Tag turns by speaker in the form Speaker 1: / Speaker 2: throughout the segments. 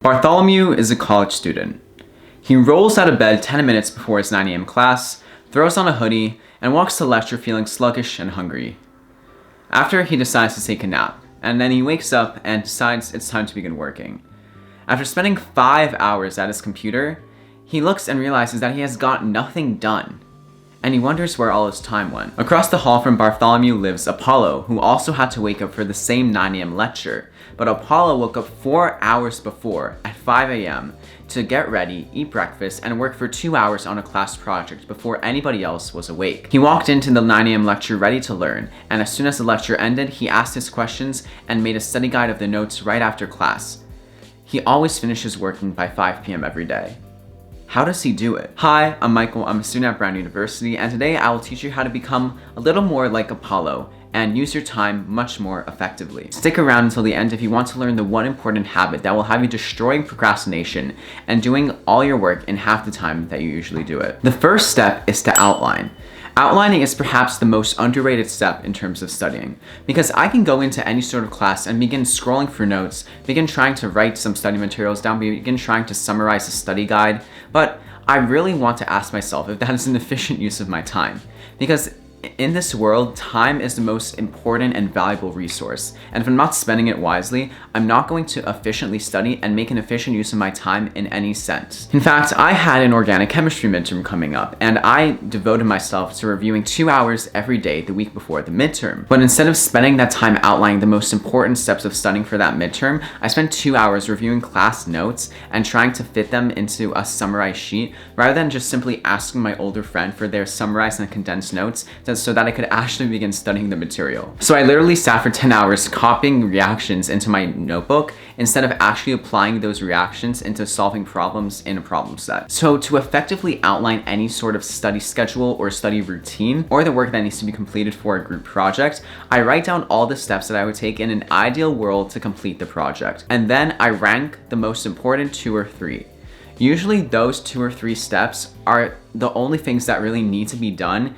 Speaker 1: Bartholomew is a college student. He rolls out of bed 10 minutes before his 9 a.m. class, throws on a hoodie, and walks to lecture feeling sluggish and hungry. After, he decides to take a nap, and then he wakes up and decides it's time to begin working. After spending 5 hours at his computer, he looks and realizes that he has got nothing done, and he wonders where all his time went. Across the hall from Bartholomew lives Apollo, who also had to wake up for the same 9 a.m. lecture, but Apollo woke up 4 hours before, at 5 a.m., to get ready, eat breakfast, and work for 2 hours on a class project before anybody else was awake. He walked into the 9 a.m. lecture ready to learn, and as soon as the lecture ended, he asked his questions and made a study guide of the notes right after class. He always finishes working by 5 p.m. every day. How does he do it? Hi, I'm Michael, I'm a student at Brown University, and today I will teach you how to become a little more like Apollo and use your time much more effectively. Stick around until the end if you want to learn the one important habit that will have you destroying procrastination and doing all your work in half the time that you usually do it. The first step is to outline. Outlining is perhaps the most underrated step in terms of studying, because I can go into any sort of class and begin scrolling for notes, begin trying to write some study materials down, begin trying to summarize a study guide, but I really want to ask myself if that is an efficient use of my time, because in this world, time is the most important and valuable resource, and if I'm not spending it wisely, I'm not going to efficiently study and make an efficient use of my time in any sense. In fact, I had an organic chemistry midterm coming up, and I devoted myself to reviewing 2 hours every day the week before the midterm. But instead of spending that time outlining the most important steps of studying for that midterm, I spent 2 hours reviewing class notes and trying to fit them into a summarized sheet, rather than just simply asking my older friend for their summarized and condensed notes so that I could actually begin studying the material. So I literally sat for 10 hours copying reactions into my notebook instead of actually applying those reactions into solving problems in a problem set. So to effectively outline any sort of study schedule or study routine or the work that needs to be completed for a group project, I write down all the steps that I would take in an ideal world to complete the project. And then I rank the most important 2 or 3. Usually those 2 or 3 steps are the only things that really need to be done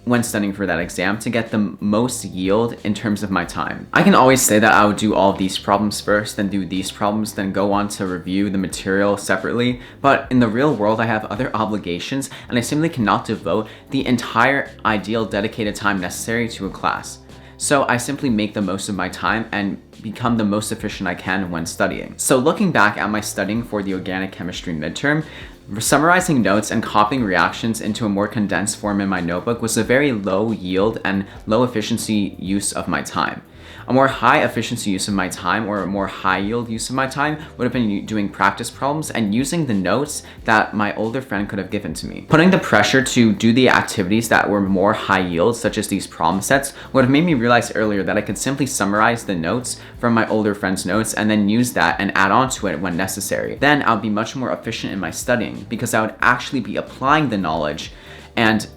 Speaker 1: when studying for that exam to get the most yield in terms of my time. I can always say that I would do all of these problems first, then do these problems, then go on to review the material separately, but in the real world I have other obligations and I simply cannot devote the entire ideal dedicated time necessary to a class. So I simply make the most of my time and become the most efficient I can when studying. So looking back at my studying for the organic chemistry midterm, summarizing notes and copying reactions into a more condensed form in my notebook was a very low yield and low efficiency use of my time. A more high efficiency use of my time, or a more high yield use of my time, would have been doing practice problems and using the notes that my older friend could have given to me. Putting the pressure to do the activities that were more high yield, such as these problem sets, would have made me realize earlier that I could simply summarize the notes from my older friend's notes and then use that and add on to it when necessary. Then I would be much more efficient in my studying because I would actually be applying the knowledge and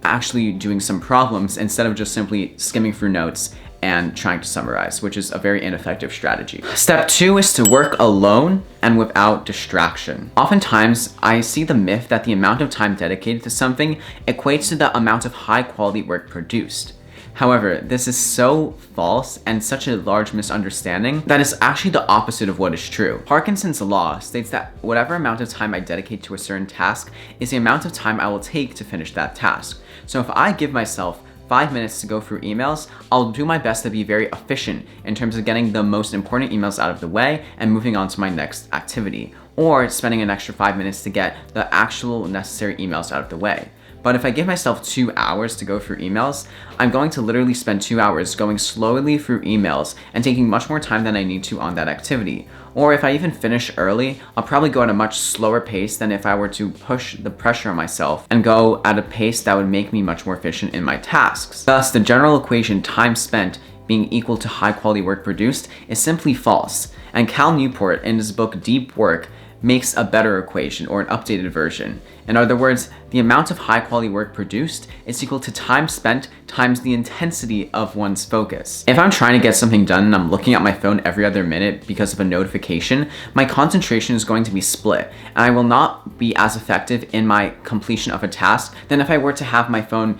Speaker 1: actually doing some problems instead of just simply skimming through notes and trying to summarize, which is a very ineffective strategy. Step 2 is to work alone and without distraction. Oftentimes, I see the myth that the amount of time dedicated to something equates to the amount of high quality work produced. However, this is so false and such a large misunderstanding that it's actually the opposite of what is true. Parkinson's law states that whatever amount of time I dedicate to a certain task is the amount of time I will take to finish that task. So if I give myself 5 minutes to go through emails, I'll do my best to be very efficient in terms of getting the most important emails out of the way and moving on to my next activity, or spending an extra 5 minutes to get the actual necessary emails out of the way. But if I give myself 2 hours to go through emails, I'm going to literally spend 2 hours going slowly through emails and taking much more time than I need to on that activity. Or if I even finish early, I'll probably go at a much slower pace than if I were to push the pressure on myself and go at a pace that would make me much more efficient in my tasks. Thus, the general equation time spent being equal to high quality work produced is simply false. And Cal Newport, in his book Deep Work, makes a better equation, or an updated version. In other words, the amount of high quality work produced is equal to time spent times the intensity of one's focus. If I'm trying to get something done and I'm looking at my phone every other minute because of a notification, my concentration is going to be split, and I will not be as effective in my completion of a task than if I were to have my phone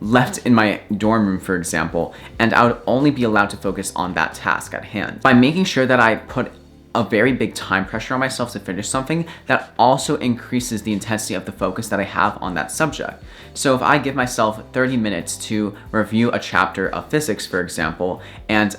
Speaker 1: left in my dorm room, for example, and I would only be allowed to focus on that task at hand. By making sure that I put a very big time pressure on myself to finish something, that also increases the intensity of the focus that I have on that subject. So if I give myself 30 minutes to review a chapter of physics, for example, and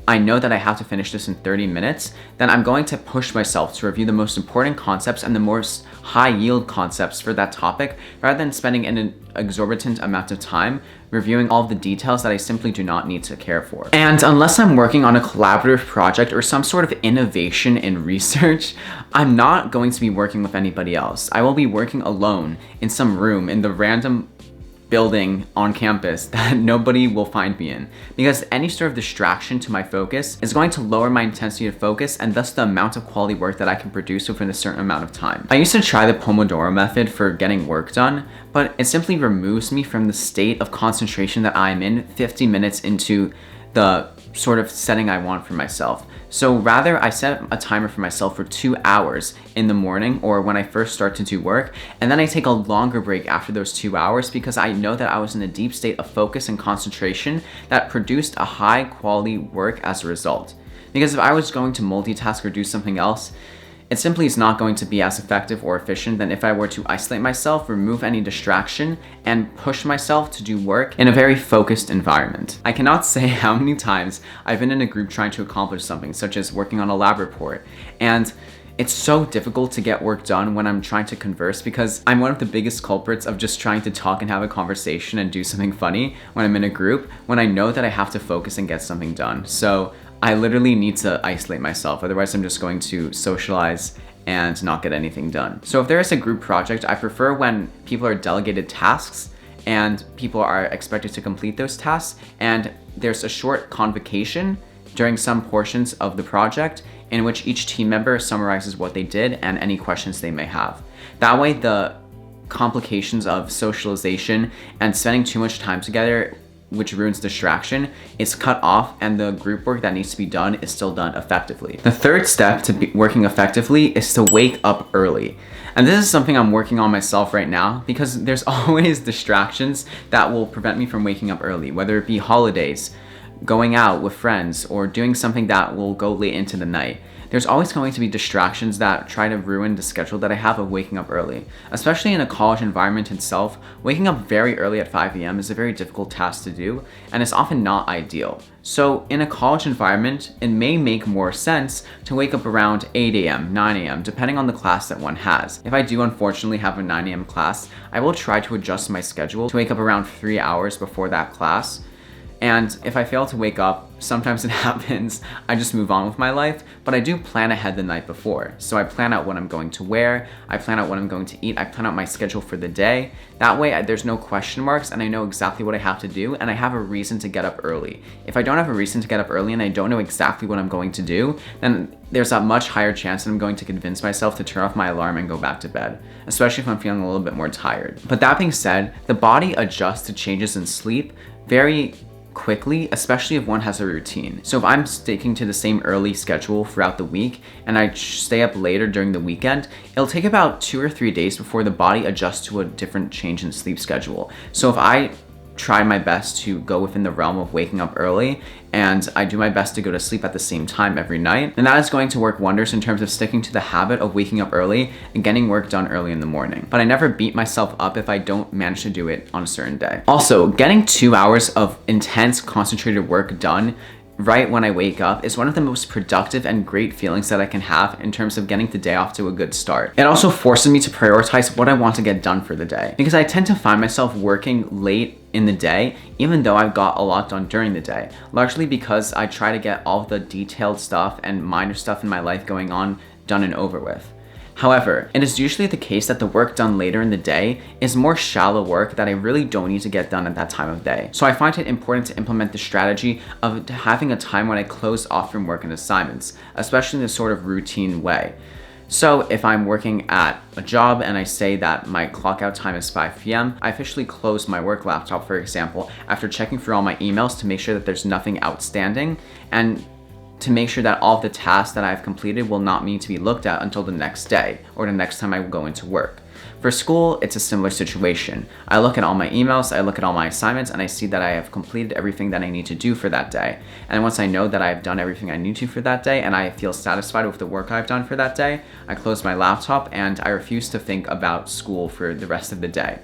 Speaker 1: I know that I have to finish this in 30 minutes, then I'm going to push myself to review the most important concepts and the most high yield concepts for that topic, rather than spending an exorbitant amount of time reviewing all of the details that I simply do not need to care for. And unless I'm working on a collaborative project or some sort of innovation in research, I'm not going to be working with anybody else. I will be working alone in some room in the random building on campus that nobody will find me in, because any sort of distraction to my focus is going to lower my intensity of focus and thus the amount of quality work that I can produce within a certain amount of time. I used to try the Pomodoro method for getting work done, but it simply removes me from the state of concentration that I'm in 50 minutes into the sort of setting I want for myself. So rather, I set a timer for myself for 2 hours in the morning or when I first start to do work, and then I take a longer break after those 2 hours, because I know that I was in a deep state of focus and concentration that produced a high quality work as a result. Because if I was going to multitask or do something else, it simply is not going to be as effective or efficient than if I were to isolate myself, remove any distraction, and push myself to do work in a very focused environment. I cannot say how many times I've been in a group trying to accomplish something, such as working on a lab report, and it's so difficult to get work done when I'm trying to converse, because I'm one of the biggest culprits of just trying to talk and have a conversation and do something funny when I'm in a group, when I know that I have to focus and get something done. So I literally need to isolate myself, otherwise I'm just going to socialize and not get anything done. So if there is a group project, I prefer when people are delegated tasks and people are expected to complete those tasks, and there's a short convocation during some portions of the project in which each team member summarizes what they did and any questions they may have. That way the complications of socialization and spending too much time together, which ruins distraction, is cut off, and the group work that needs to be done is still done effectively. The third step to working effectively is to wake up early. And this is something I'm working on myself right now, because there's always distractions that will prevent me from waking up early, whether it be holidays, going out with friends, or doing something that will go late into the night. There's always going to be distractions that try to ruin the schedule that I have of waking up early. Especially in a college environment itself, waking up very early at 5 a.m. is a very difficult task to do, and it's often not ideal. So in a college environment, it may make more sense to wake up around 8 a.m., 9 a.m., depending on the class that one has. If I do unfortunately have a 9 a.m. class, I will try to adjust my schedule to wake up around 3 hours before that class. And if I fail to wake up, sometimes it happens, I just move on with my life, but I do plan ahead the night before. So I plan out what I'm going to wear, I plan out what I'm going to eat, I plan out my schedule for the day. That way there's no question marks and I know exactly what I have to do, and I have a reason to get up early. If I don't have a reason to get up early and I don't know exactly what I'm going to do, then there's a much higher chance that I'm going to convince myself to turn off my alarm and go back to bed, especially if I'm feeling a little bit more tired. But that being said, the body adjusts to changes in sleep very quickly, especially if one has a routine. So if I'm sticking to the same early schedule throughout the week and I stay up later during the weekend, it'll take about 2 or 3 days before the body adjusts to a different change in sleep schedule. So if I try my best to go within the realm of waking up early, and I do my best to go to sleep at the same time every night, and that is going to work wonders in terms of sticking to the habit of waking up early and getting work done early in the morning. But I never beat myself up if I don't manage to do it on a certain day. Also, getting 2 hours of intense concentrated work done right when I wake up is one of the most productive and great feelings that I can have in terms of getting the day off to a good start. It also forces me to prioritize what I want to get done for the day, because I tend to find myself working late in the day, even though I've got a lot done during the day, largely because I try to get all the detailed stuff and minor stuff in my life going on done and over with. However, it is usually the case that the work done later in the day is more shallow work that I really don't need to get done at that time of day. So I find it important to implement the strategy of having a time when I close off from work and assignments, especially in a sort of routine way. So if I'm working at a job and I say that my clock out time is 5 p.m., I officially close my work laptop, for example, after checking through all my emails to make sure that there's nothing outstanding, and to make sure that all of the tasks that I've completed will not need to be looked at until the next day or the next time I go into work. For school, it's a similar situation. I look at all my emails, I look at all my assignments, and I see that I have completed everything that I need to do for that day. And once I know that I've done everything I need to for that day and I feel satisfied with the work I've done for that day, I close my laptop and I refuse to think about school for the rest of the day.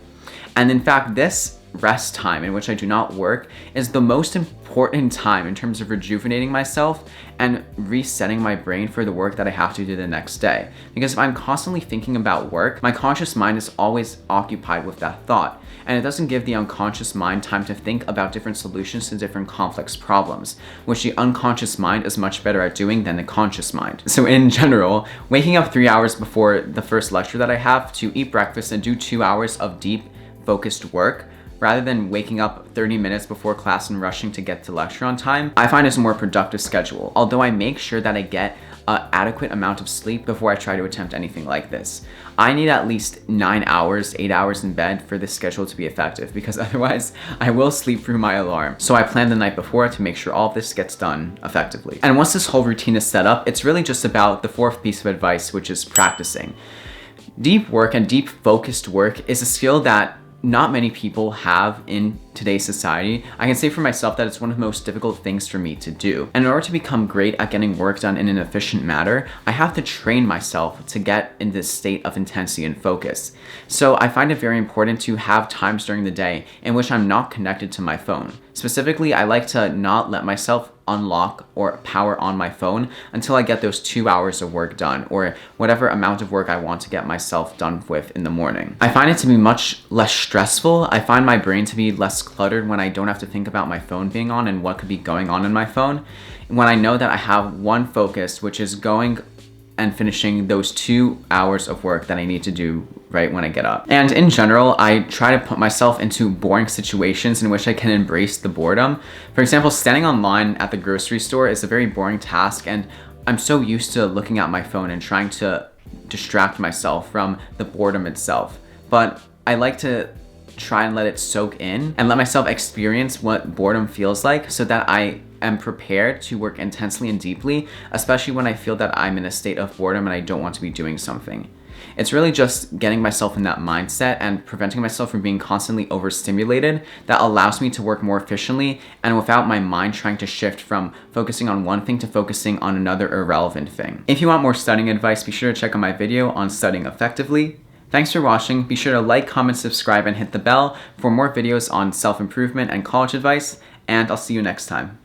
Speaker 1: And in fact, this rest time in which I do not work is the most important time in terms of rejuvenating myself and resetting my brain for the work that I have to do the next day. Because if I'm constantly thinking about work, my conscious mind is always occupied with that thought, and it doesn't give the unconscious mind time to think about different solutions to different complex problems, which the unconscious mind is much better at doing than the conscious mind. So in general, waking up 3 hours before the first lecture that I have to eat breakfast and do 2 hours of deep, focused work, rather than waking up 30 minutes before class and rushing to get to lecture on time, I find is a more productive schedule, although I make sure that I get an adequate amount of sleep before I try to attempt anything like this. I need at least 9 hours, 8 hours in bed for this schedule to be effective, because otherwise I will sleep through my alarm. So I plan the night before to make sure all of this gets done effectively. And once this whole routine is set up, it's really just about the fourth piece of advice, which is practicing. Deep work and deep focused work is a skill that not many people have in today's society. I can say for myself that it's one of the most difficult things for me to do. And in order to become great at getting work done in an efficient manner, I have to train myself to get in this state of intensity and focus. So I find it very important to have times during the day in which I'm not connected to my phone. Specifically, I like to not let myself unlock or power on my phone until I get those 2 hours of work done, or whatever amount of work I want to get myself done with in the morning. I find it to be much less stressful. I find my brain to be less cluttered when I don't have to think about my phone being on and what could be going on in my phone. When I know that I have one focus, which is going and finishing those 2 hours of work that I need to do right when I get up. And in general, I try to put myself into boring situations in which I can embrace the boredom. For example, standing online at the grocery store is a very boring task, and I'm so used to looking at my phone and trying to distract myself from the boredom itself. But I like to try and let it soak in and let myself experience what boredom feels like, so that I am prepared to work intensely and deeply, especially when I feel that I'm in a state of boredom and I don't want to be doing something. It's really just getting myself in that mindset and preventing myself from being constantly overstimulated that allows me to work more efficiently and without my mind trying to shift from focusing on one thing to focusing on another irrelevant thing. If you want more studying advice, be sure to check out my video on studying effectively. Thanks for watching. Be sure to like, comment, subscribe, and hit the bell for more videos on self-improvement and college advice, and I'll see you next time.